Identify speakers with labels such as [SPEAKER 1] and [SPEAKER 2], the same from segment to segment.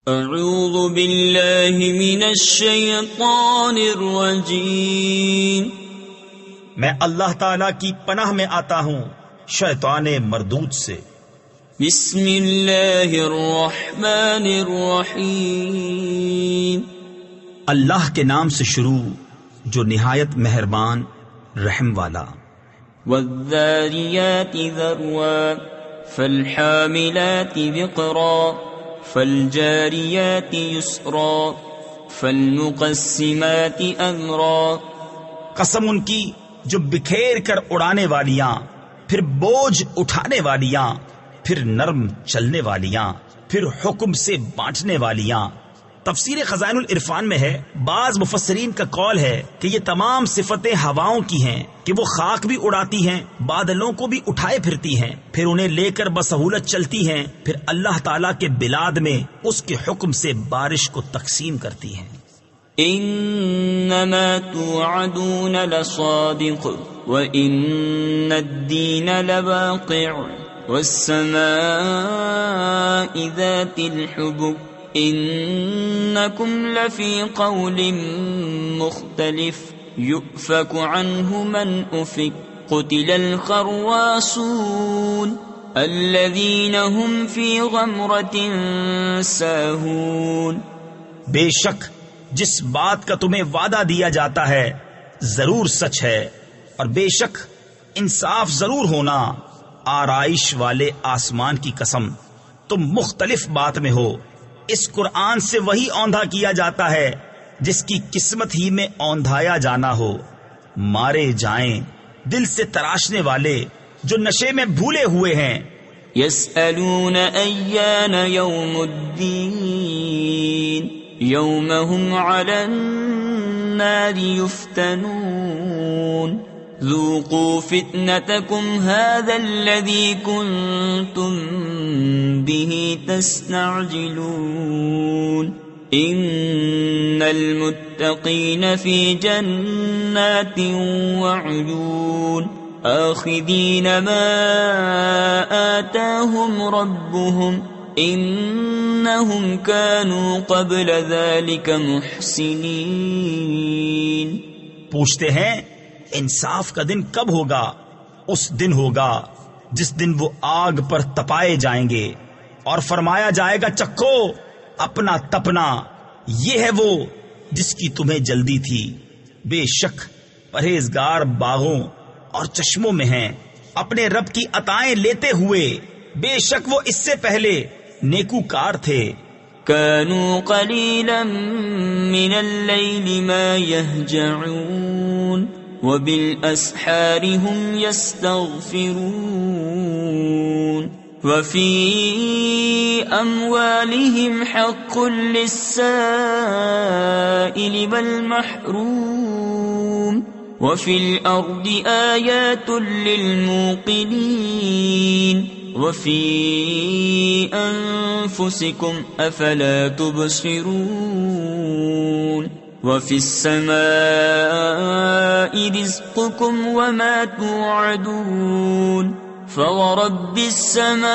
[SPEAKER 1] اعوذ باللہ من الشیطان الرجیم،
[SPEAKER 2] میں اللہ تعالی کی پناہ میں آتا ہوں شیطان مردود سے۔
[SPEAKER 1] بسم اللہ الرحمن الرحیم،
[SPEAKER 2] اللہ کے نام سے شروع جو نہایت مہربان رحم والا۔
[SPEAKER 1] والذاریات ذروا فالحاملات وقرا فالجاریات یسرا فالمقسمات امرا۔
[SPEAKER 2] قسم ان کی جو بکھیر کر اڑانے والیاں، پھر بوجھ اٹھانے والیاں، پھر نرم چلنے والیاں، پھر حکم سے بانٹنے والیاں۔ تفسیر خزائن العرفان میں ہے، بعض مفسرین کا قول ہے کہ یہ تمام صفتیں ہواؤں کی ہیں کہ وہ خاک بھی اڑاتی ہیں، بادلوں کو بھی اٹھائے پھرتی ہیں، پھر انہیں لے کر بسہولت چلتی ہیں، پھر اللہ تعالیٰ کے بلاد میں اس کے حکم سے بارش کو تقسیم کرتی ہیں۔
[SPEAKER 1] انما توعدون لصادق وان الدین لواقع والسماء ذات الحبك انکم لفی قول مختلف یؤفک عنہ من افک قتل الخراسون الذین هم فی غمرۃ ساہون۔
[SPEAKER 2] بے شک جس بات کا تمہیں وعدہ دیا جاتا ہے ضرور سچ ہے، اور بے شک انصاف ضرور ہونا۔ آرائش والے آسمان کی قسم، تم مختلف بات میں ہو۔ اس قرآن سے وہی اوندھا کیا جاتا ہے جس کی قسمت ہی میں اوندھایا جانا ہو۔ مارے جائیں دل سے تراشنے والے جو نشے میں بھولے ہوئے ہیں۔
[SPEAKER 1] یسألون ایان یوم الدین یوم هم علی النار یفتنون ذوقوا فتنتکم هذا الذی کنتم به تستعجلون ان المتقین فی جنات وعیون آخذین ما آتاهم ربهم انہم كانوا قبل ذلك محسنین۔
[SPEAKER 2] پوچھتے ہیں انصاف کا دن کب ہوگا؟ اس دن ہوگا جس دن وہ آگ پر تپائے جائیں گے اور فرمایا جائے گا چکھو اپنا تپنا، یہ ہے وہ جس کی تمہیں جلدی تھی۔ بے شک پرہیزگار باغوں اور چشموں میں ہیں اپنے رب کی عطائیں لیتے ہوئے، بے شک وہ اس سے پہلے نیکوکار تھے۔
[SPEAKER 1] كانوا قليلا من الليل ما يهجعون وبالأسحار هم يستغفرون وفي أموالهم حق للسائل والمحروم وفي الأرض آيات للموقنين وفي أنفسكم أفلا تبصرون وفي السماء رزقكم وما توعدون فورب السماء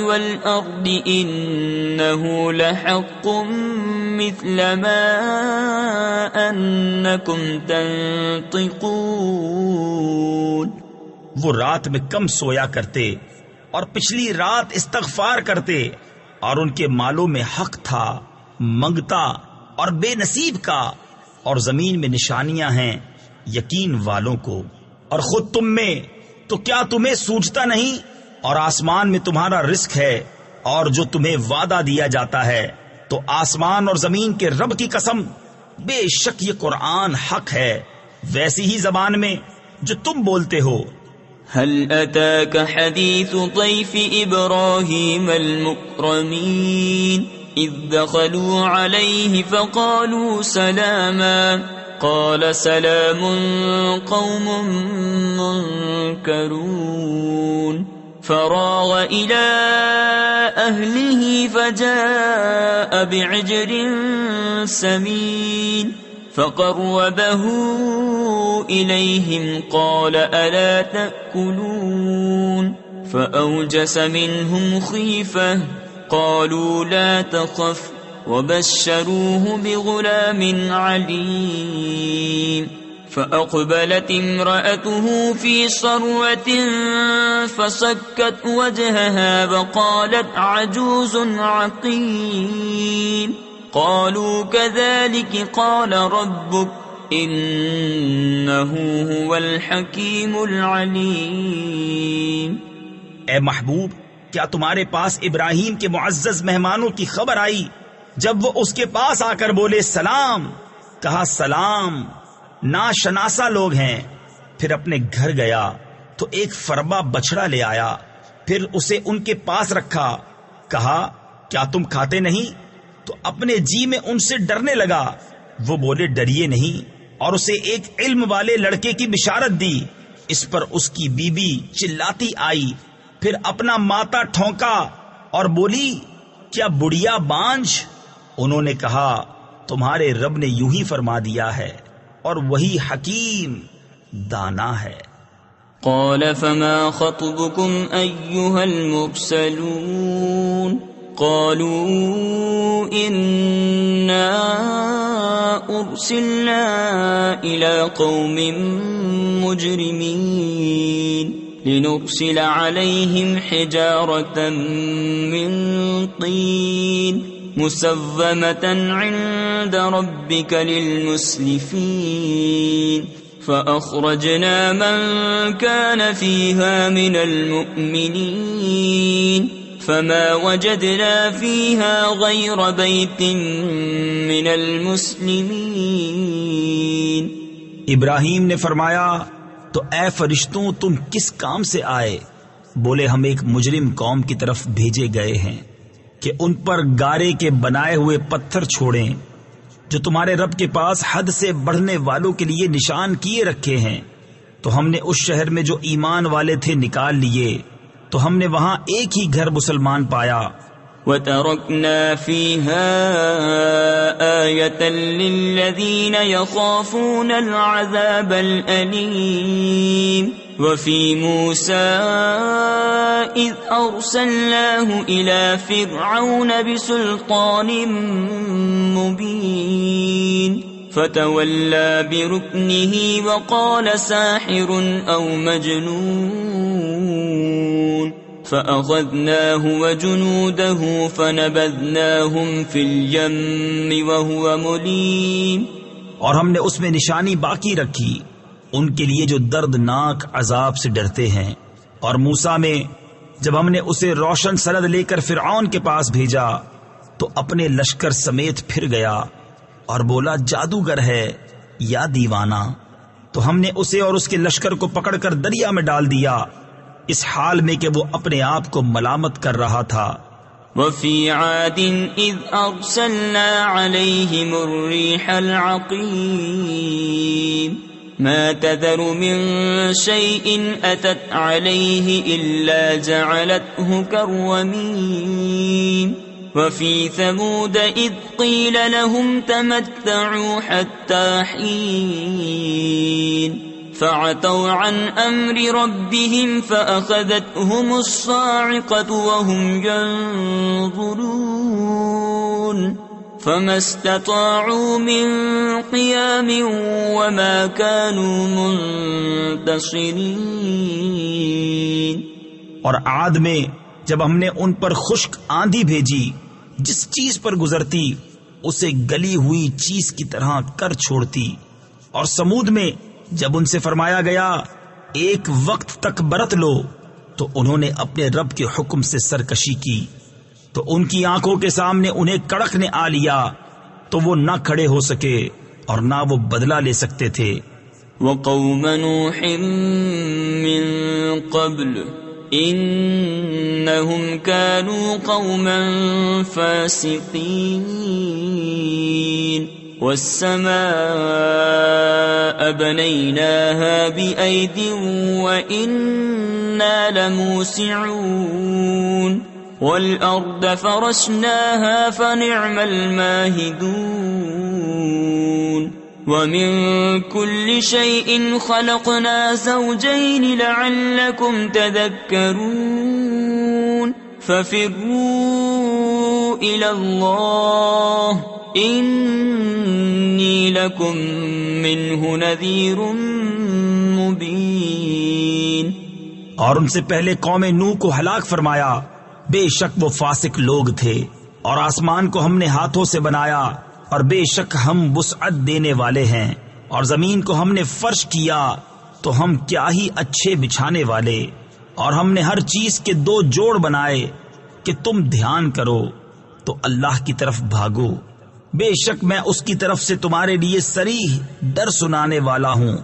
[SPEAKER 1] والأرض إنه لحق مثل ما أنكم تنطقون۔
[SPEAKER 2] وہ رات میں کم سویا کرتے اور پچھلی رات استغفار کرتے، اور ان کے مالوں میں حق تھا منگتا اور بے نصیب کا، اور زمین میں نشانیاں ہیں یقین والوں کو۔ اور خود تم میں تو کیا تمہیں سوجتا نہیں؟ اور آسمان میں تمہارا رزق ہے، اور جو تمہیں وعدہ دیا جاتا ہے۔ تو آسمان اور زمین کے رب کی قسم، بے شک یہ قرآن حق ہے ویسی ہی زبان میں جو تم بولتے ہو۔
[SPEAKER 1] هل أتاك حديث ضيف إبراهيم المكرمين إذ دخلوا عليه فقالوا سلاما قال سلام قوم منكرون فراغ إلى أهله فجاء بعجل سمين فقربه إليهم قال ألا تأكلون فأوجس منهم خيفة قالوا لا تخف وبشروه بغلام عليم فأقبلت امرأته في صرة فصكت وجهها وقالت عجوز عقيم قالوا كذلك قال ربك إنه هو الحكيم العليم۔
[SPEAKER 2] اے محبوب، کیا تمہارے پاس ابراہیم کے معزز مہمانوں کی خبر آئی جب وہ اس کے پاس آ کر بولے سلام؟ کہا سلام، ناشناسا لوگ ہیں۔ پھر اپنے گھر گیا تو ایک فربا بچڑا لے آیا، پھر اسے ان کے پاس رکھا۔ کہا کیا تم کھاتے نہیں؟ تو اپنے جی میں ان سے ڈرنے لگا۔ وہ بولے ڈریے نہیں، اور اسے ایک علم والے لڑکے کی بشارت دی۔ اس پر اس کی بیوی چلاتی آئی، پھر اپنا ماتا ٹھونکا اور بولی کیا بڑھیا بانجھ؟ انہوں نے کہا تمہارے رب نے یوں ہی فرما دیا ہے، اور وہی حکیم دانا ہے۔
[SPEAKER 1] قال فما خطبكم أيها المرسلون قالوا إنا أرسلنا إلى قوم مجرمين لنرسل عليهم حجارة من طين مسومة عند ربك للمسرفين فأخرجنا من كان فيها من المؤمنين فما وجدنا فيها غير بيت من المسلمين۔
[SPEAKER 2] ابراہیم نے فرمایا تو اے فرشتوں تم کس کام سے آئے؟ بولے ہم ایک مجرم قوم کی طرف بھیجے گئے ہیں کہ ان پر گارے کے بنائے ہوئے پتھر چھوڑیں جو تمہارے رب کے پاس حد سے بڑھنے والوں کے لیے نشان کیے رکھے ہیں۔ تو ہم نے اس شہر میں جو ایمان والے تھے نکال لیے، تو ہم نے وہاں ایک ہی گھر مسلمان پایا۔
[SPEAKER 1] وَتَرَكْنَا فِيهَا آيَةً لِّلَّذِينَ يَخَافُونَ الْعَذَابَ الْأَلِيمَ وَفِي مُوسَىٰ إِذْ أَرْسَلْنَاهُ إِلَىٰ فِرْعَوْنَ بِسُلْطَانٍ مُّبِينٍ فَتَوَلَّىٰ بِرُكْنِهِ وَقَالَ سَاحِرٌ أَوْ مَجْنُونٌ فَأَخَذْنَاهُ وَجُنُودَهُ فَنَبَذْنَاهُمْ فِي الْيَمِّ وَهُوَ مُلِيمٌ۔
[SPEAKER 2] اور ہم نے اس میں نشانی باقی رکھی ان کے لیے جو دردناک عذاب سے ڈرتے ہیں۔ اور موسیٰ میں جب ہم نے اسے روشن سند لے کر فرعون کے پاس بھیجا تو اپنے لشکر سمیت پھر گیا اور بولا جادوگر ہے یا دیوانہ۔ تو ہم نے اسے اور اس کے لشکر کو پکڑ کر دریا میں ڈال دیا، اس حال میں کہ وہ اپنے آپ کو ملامت کر رہا تھا۔
[SPEAKER 1] وَفِي عَادٍ إِذْ أَرْسَلْنَا عَلَيْهِمُ الرِّيحَ الْعَقِيمَ مَا تَذَرُ مِن شَيْءٍ أَتَتْ عَلَيْهِ إِلَّا جَعَلَتْهُ كَالرَّمِيمِ وَفِي ثَمُودَ إِذْ قِيلَ لَهُمْ تَمَتَّعُوا حَتَّى حِينٍ فَعَتَوْا عَنْ أَمْرِ رَبِّهِمْ فَأَخَذَتْهُمُ الصَّاعِقَةُ وَهُمْ يَنظُرُونَ فَمَا اسْتَطَاعُوا مِنْ قِيَامٍ وَمَا كَانُوا مُنْتَصِرِينَ۔
[SPEAKER 2] اور عاد میں جب ہم نے ان پر خشک آندھی بھیجی، جس چیز پر گزرتی اسے گلی ہوئی چیز کی طرح کر چھوڑتی۔ اور سمود میں جب ان سے فرمایا گیا ایک وقت تک برت لو تو انہوں نے اپنے رب کے حکم سے سرکشی کی، تو ان کی آنکھوں کے سامنے انہیں کڑک نے آ لیا، تو وہ نہ کھڑے ہو سکے اور نہ وہ بدلہ لے سکتے تھے۔
[SPEAKER 1] وَقَوْمَ نُوحٍ مِّن قَبْلُ إِنَّهُمْ كَانُوا قَوْمًا فَاسِقِينَ وَالسَّمَاءَ بَنَيْنَاهَا بِأَيْدٍ وَإِنَّا لَمُوسِعُونَ وَالْأَرْضَ فَرَشْنَاهَا فَنِعْمَ الْمَاهِدُونَ وَمِن كُلِّ شَيْءٍ خَلَقْنَا زَوْجَيْنِ لَعَلَّكُمْ تَذَكَّرُونَ فَفِرُّوا إلى الله إني لكم منه نذير مبين۔
[SPEAKER 2] اور ان سے پہلے قوم نوح کو ہلاک فرمایا، بے شک وہ فاسق لوگ تھے۔ اور آسمان کو ہم نے ہاتھوں سے بنایا، اور بے شک ہم وسعت دینے والے ہیں، اور زمین کو ہم نے فرش کیا تو ہم کیا ہی اچھے بچھانے والے، اور ہم نے ہر چیز کے دو جوڑ بنائے کہ تم دھیان کرو تو اللہ کی طرف بھاگو، بے شک میں اس کی طرف سے تمہارے لیے صریح ڈر سنانے والا ہوں۔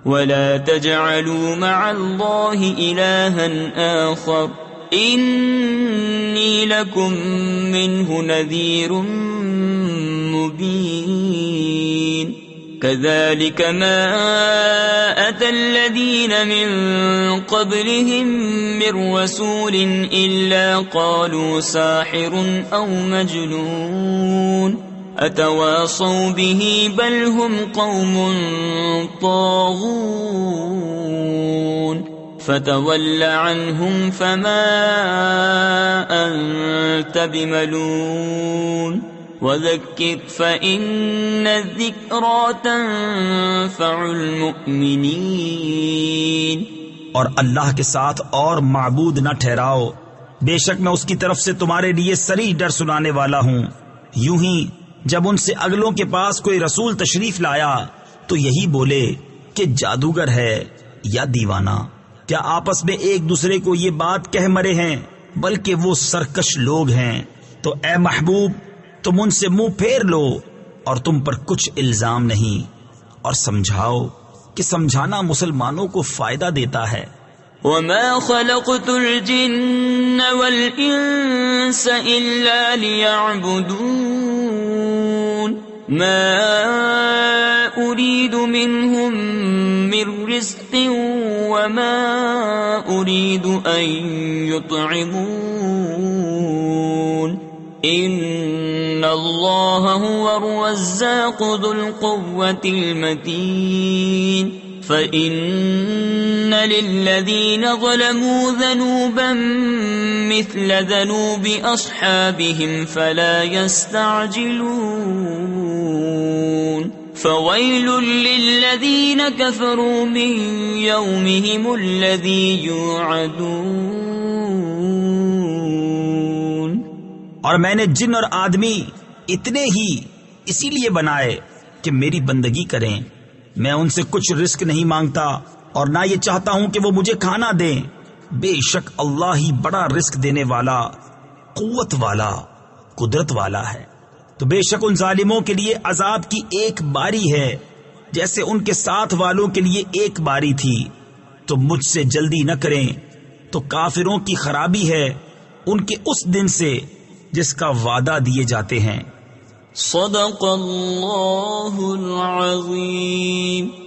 [SPEAKER 1] ولا تجعلوا مع الله إلها آخر إني لكم منه نذير مبين۔ كذلك ما أتى الذين من قبلهم من رسول إلا قالوا ساحر أو مجنون أتواصوا به بل هم قوم طاغون فتول عنهم فما أنت بملوم وذكر فإن الذكرى تنفع المؤمنين۔
[SPEAKER 2] اور اللہ کے ساتھ اور معبود نہ ٹھہراؤ، بے شک میں اس کی طرف سے تمہارے لیے صریح ڈر سنانے والا ہوں۔ یوں ہی جب ان سے اگلوں کے پاس کوئی رسول تشریف لایا تو یہی بولے کہ جادوگر ہے یا دیوانہ، کیا آپس میں ایک دوسرے کو یہ بات کہہ مرے ہیں، بلکہ وہ سرکش لوگ ہیں۔ تو اے محبوب تم ان سے منہ پھیر لو اور تم پر کچھ الزام نہیں، اور سمجھاؤ کہ سمجھانا مسلمانوں کو فائدہ دیتا ہے۔
[SPEAKER 1] وما خلقت الجن والانس الا ليعبدون ما اريد منهم من رزق وما اريد ان يطعمون ان اللہ هو الرزاق ذو القوة المتین۔ فإن للذین ظلموا ذنوبا مثل ذنوب أصحابهم فلا يستعجلون فويل للذین كفروا من يومهم الذي يوعدون۔
[SPEAKER 2] اور میں نے جن اور آدمی اتنے ہی اسی لیے بنائے کہ میری بندگی کریں، میں ان سے کچھ رزق نہیں مانگتا اور نہ یہ چاہتا ہوں کہ وہ مجھے کھانا دیں، بے شک اللہ ہی بڑا رزق دینے والا، قوت والا، قدرت والا ہے۔ تو بے شک ان ظالموں کے لیے عذاب کی ایک باری ہے جیسے ان کے ساتھ والوں کے لیے ایک باری تھی، تو مجھ سے جلدی نہ کریں تو کافروں کی خرابی ہے ان کے اس دن سے جس کا وعدہ دیے جاتے ہیں۔
[SPEAKER 1] صدق اللہ العظیم۔